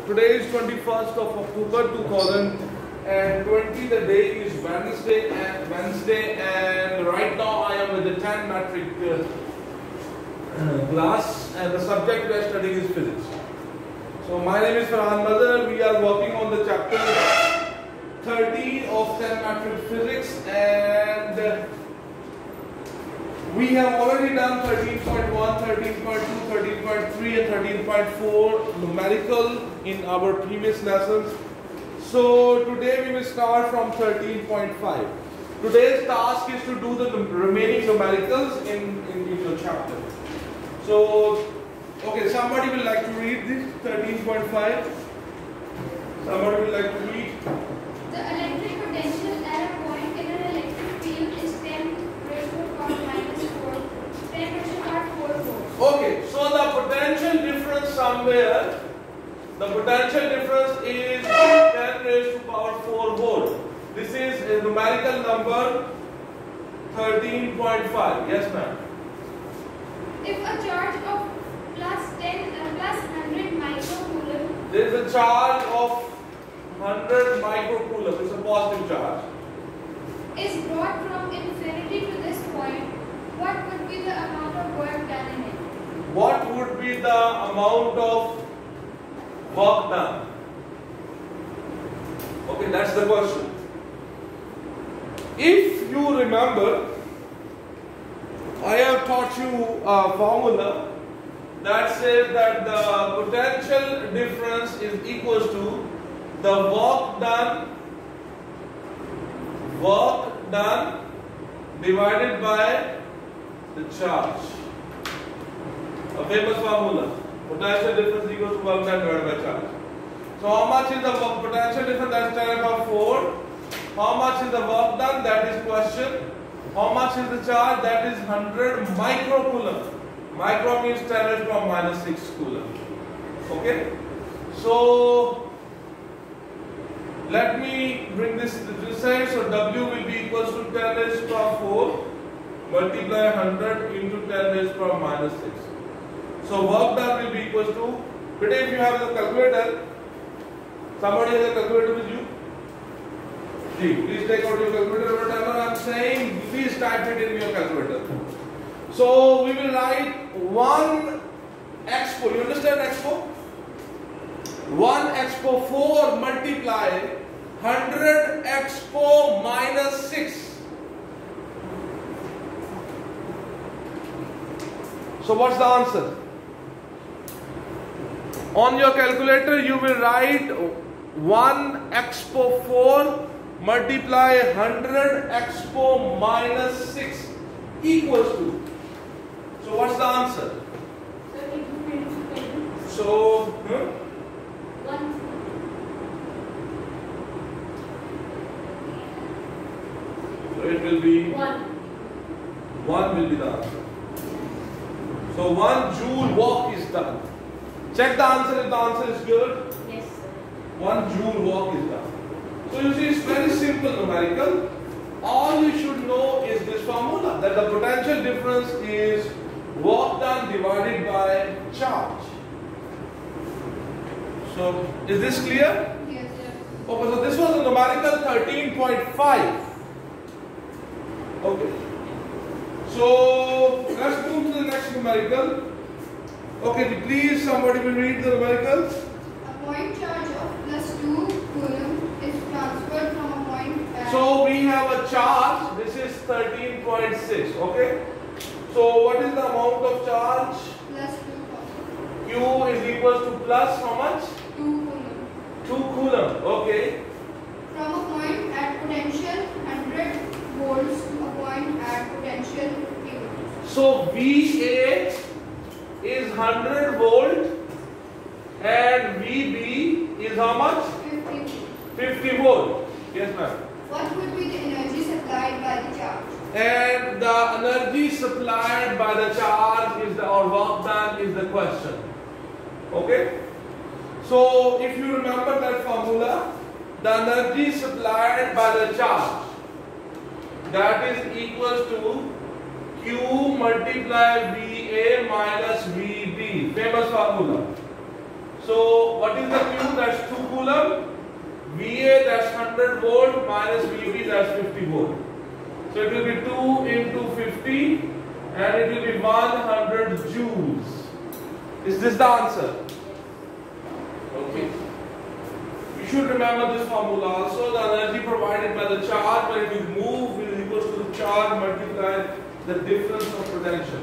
Today is 21st of October 2020. The day is Wednesday, and right now I am with the 10 metric class, and the subject we are studying is physics. So my name is Farhan Madar. We are working on the chapter 13 of 10 metric physics, and we have already done 13.1, 13.2, 13.3 and 13.4 numerical in our previous lessons. So today we will start from 13.5. Today's task is to do the remaining numericals in your chapter. So, okay, somebody will like to read this 13.5. Somebody will like to read. The electric potential at a point in an electric field is 10 raised to the power minus 4. 10 raised to the power 4 volts. Okay, so the potential difference somewhere, the potential difference is 10 raised to power 4 volt. This is a numerical number 13.5. Yes, ma'am. If a charge of plus 100 microcoulomb, There is a charge of 100 microcoulomb. It's a positive charge. is brought from infinity to this point, what would be the amount of work done in it? What would be the amount of work done? Okay, that's the question. If you remember, I have taught you a formula that says that the potential difference is equals to the work done divided by the charge. A famous formula. Potential difference equals to work done divided by charge. So how much is the potential difference? That's 10 over 4. How much is the work done? That is question. How much is the charge? That is 100 microcoulomb. Micro means 10 raised to minus 6 coulomb. Okay? So let me bring this to this side. So W will be equals to 10 raised to 4 multiply 100 into 10 raised to minus 6. So work done will be equals to, but if you have the calculator, somebody has a calculator with you? Please take out your calculator. Whatever I am saying, please type it in your calculator. So we will write 1 expo. You understand expo? 1 expo 4 multiply 100 expo minus 6. So what's the answer? On your calculator you will write 1 expo 4 multiply 100 expo minus 6 equals to. So what's the answer? So it will be 1 will be the answer. So 1 joule work is done. Check the answer if the answer is good. Yes, sir. 1 joule work is done. So you see, it's very simple numerical. All you should know is this formula, that the potential difference is work done divided by charge. So is this clear? Yes, sir. Okay, so this was a numerical 13.5. Okay. So let's move to the next numerical. Okay, please somebody will read the numericals. A point charge of plus 2 coulomb is transferred from a point at So we have a charge. This is 13.6. Okay. So what is the amount of charge? plus 2 coulomb. Q is equals to plus how much? 2 coulomb. 2 coulomb. Okay. From a point at potential 100 volts to a point at potential 50 volts. So VA is 100 volt and VB is how much? 50 volts. 50 volt. Yes, ma'am. What would be the energy supplied by the charge? And the energy supplied by the charge is the, or work done is the question. Okay. So if you remember that formula, the energy supplied by the charge, that is equals to Q multiply VA minus VB, famous formula. So what is the Q? That 100 volt minus VB, that's 50 volt. So it will be 2 into 50 and it will be 100 joules. Is this the answer? Okay. You should remember this formula also. The energy provided by the charge when it is moved is equal to the charge multiplied the difference of potential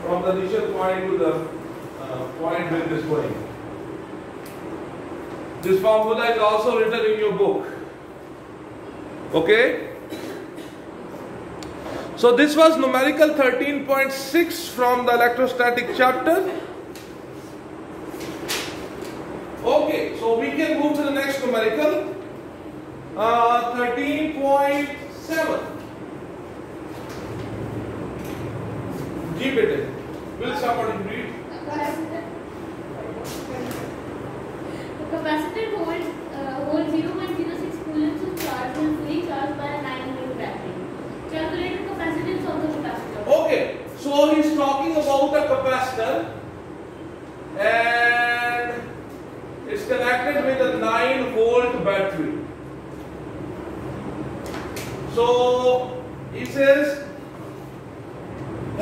from the initial point to the point where it is going. This formula is also written in your book. Okay? So this was numerical 13.6 from the electrostatic chapter. Okay, so we can move to the next numerical. 13.7. G beta. Will somebody read? The capacitor holds 0.06 coulombs of charge when fully charged by a 9-volt battery. Calculate the capacitance of the capacitor. Okay, so he's talking about a capacitor and it's connected with a 9-volt battery. So he says a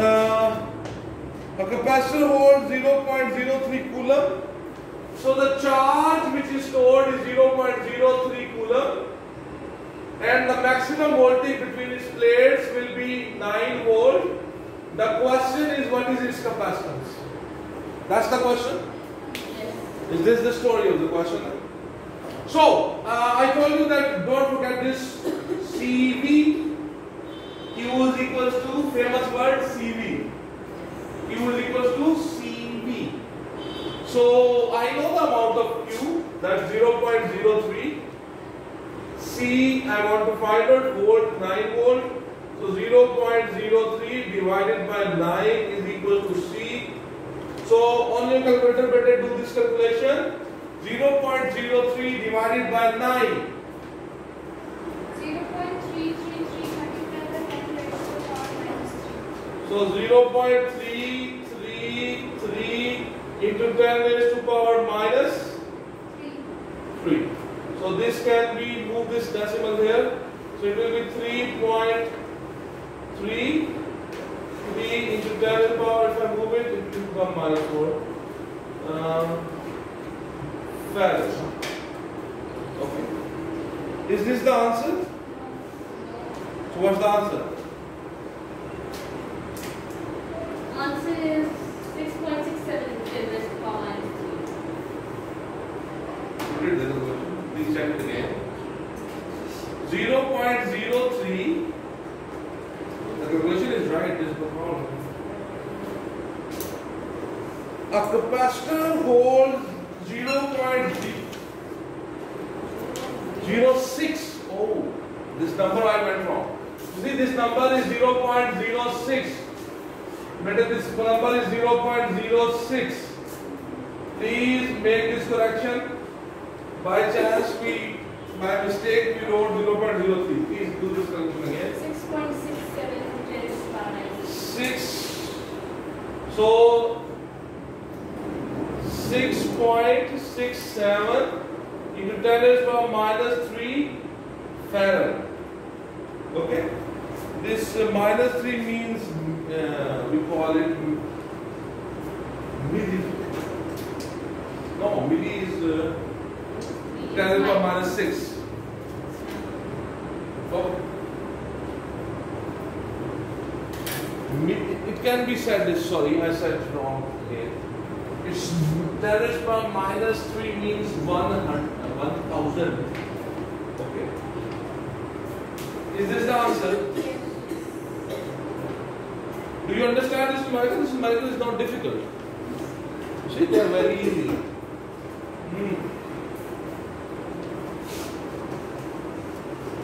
capacitor holds 0.03 coulomb. So the charge which is stored is 0.03 coulomb and the maximum voltage between its plates will be 9 volt. The question is, what is its capacitance? That's the question? Yes. Is this the story of the question? So, I told you that don't forget this CV. Q is equals to, famous word, CV. Q is equals to CV. So, I know the amount of Q, that's 0.03. C, I want to find out volt, 9 volt. So, 0.03 divided by 9 is equal to C. So, on your calculator, better do this calculation. 0.03 divided by 9. 0.333 multiplied by 10 raised to the power minus 3. So 0.333 into 10 raised to power minus 3. So this can be, move this decimal here. So it will be 3.33 into 10 raised to power. If I move it, it will become minus 4. Farad. Okay. Is this the answer? So what's the answer? Answer is 6.67 into 10 raised to power minus 3. Please check it again. 0.03. The calculation is right. This is the problem. A capacitor holds 0.06. Oh, this number I went wrong. You see, this number is 0.06. Better, this number is 0.06. Please make this correction. By chance, by mistake, we wrote 0.03. Please do this correction again. 6.67 into 10 raised to power minus 6. So 6.67 into 10 raised to power minus 3 farad. Okay? This minus 3 means we call it milli. No, milli is 10 raised to power minus 6. Okay. It can be said this, sorry, I said it wrong here. It's 10 raised to power minus 3 means 1,000. Okay. Is this the answer? Do you understand this numerical? This numerical is not difficult. See, they are very easy.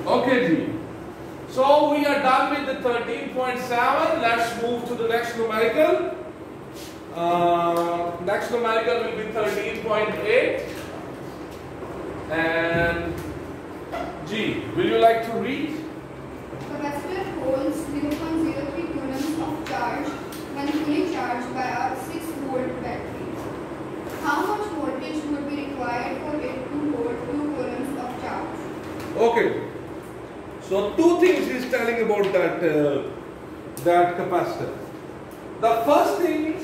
Okay, G. So we are done with the 13.7. Let's move to the next numerical. Next numerical will be 13.8. And G, will you like to read? Capacitor holds 0.03 coulombs of charge when fully charged by a 6-volt battery. How much voltage would be required for it to hold 2 coulombs of charge? Okay. So two things he's telling about that capacitor. The first thing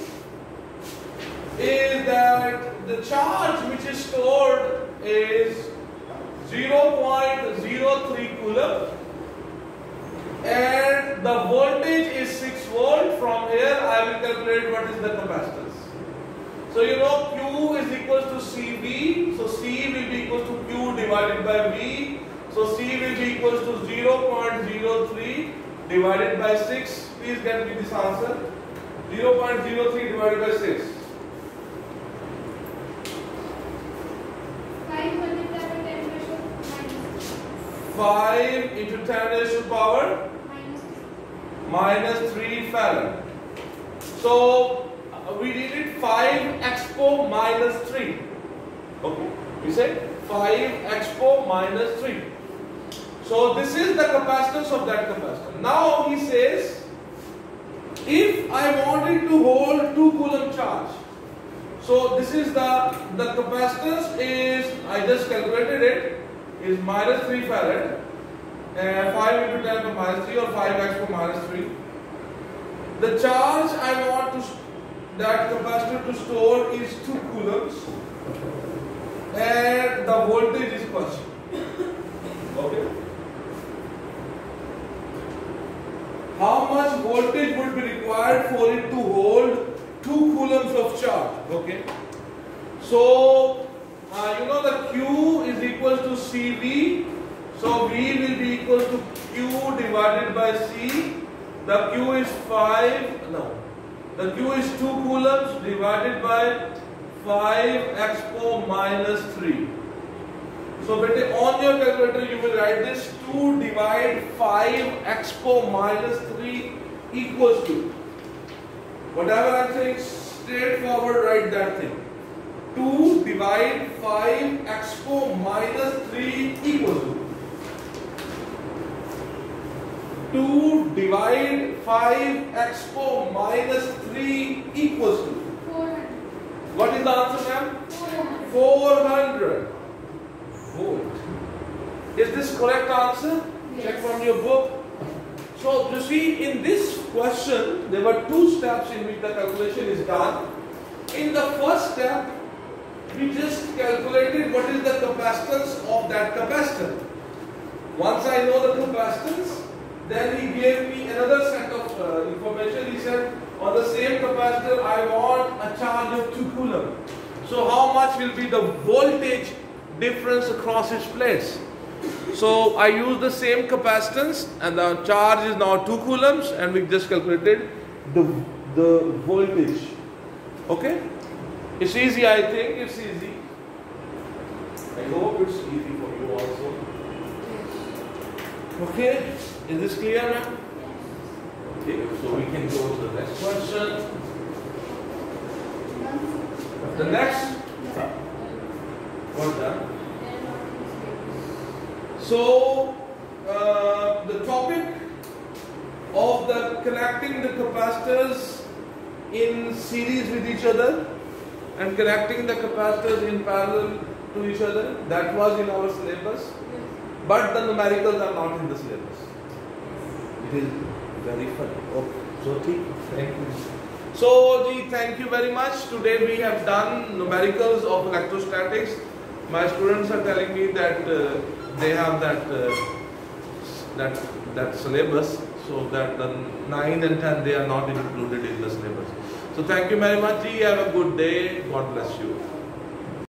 is that the charge which is stored is 0.03 coulomb and the voltage is 6 volt. From here I will calculate what is the capacitance. So you know Q is equal to CV, so C will be equal to Q divided by V. So C will be equal to 0.03 divided by 6. Please get me this answer. 0.03 divided by 6. 5 into 10 raised to the power minus 3 farad. So we did it 5 expo minus 3. Okay, we said 5 expo minus 3. So this is the capacitance of that capacitor. Now he says, if I wanted to hold 2 coulomb charge, so this is the capacitance is, I just calculated it, is minus 3 farad, 5 into 10 to minus 3 or 5 expo minus 3. The charge I want that capacitor to store is 2 coulombs and the voltage is question. Okay. How much voltage would be required for it to hold 2 coulombs of charge? Okay. So you know the Q is equal to CV. So V will be equal to Q divided by C. The Q is 5. No. The Q is 2 coulombs divided by 5 expo minus 3. So on your calculator you will write this 2 divide 5 expo minus 3 equals to, whatever I am saying, straightforward write that thing. 2 divide 5 expo minus 3 equals to 2 divide 5 expo minus 3 equals to 400. What is the answer, ma'am? 400 volt. Is this correct answer? Yes. Check from your book. So you see, in this question there were 2 steps in which the calculation is done. In the first step we just calculated what is the capacitance of that capacitor. Once I know the capacitance, then he gave me another set of information. He said, on the same capacitor I want a charge of 2 coulomb. So how much will be the voltage difference across its plates? So I use the same capacitance and the charge is now 2 coulombs and we just calculated the voltage. Okay? It's easy, I think it's easy. I hope it's easy for you also. Okay? Is this clear now? Okay, so we can go to the next question. The next, what's that? So, the topic of the connecting the capacitors in series with each other and connecting the capacitors in parallel to each other, that was in our syllabus, but the numericals are not in the syllabus. It is very funny. Okay, so thank you. So, thank you very much. Today we have done numericals of electrostatics. My students are telling me that they have that syllabus, so that the 9 and 10 they are not included in the syllabus. So thank you very much. Have a good day. God bless you.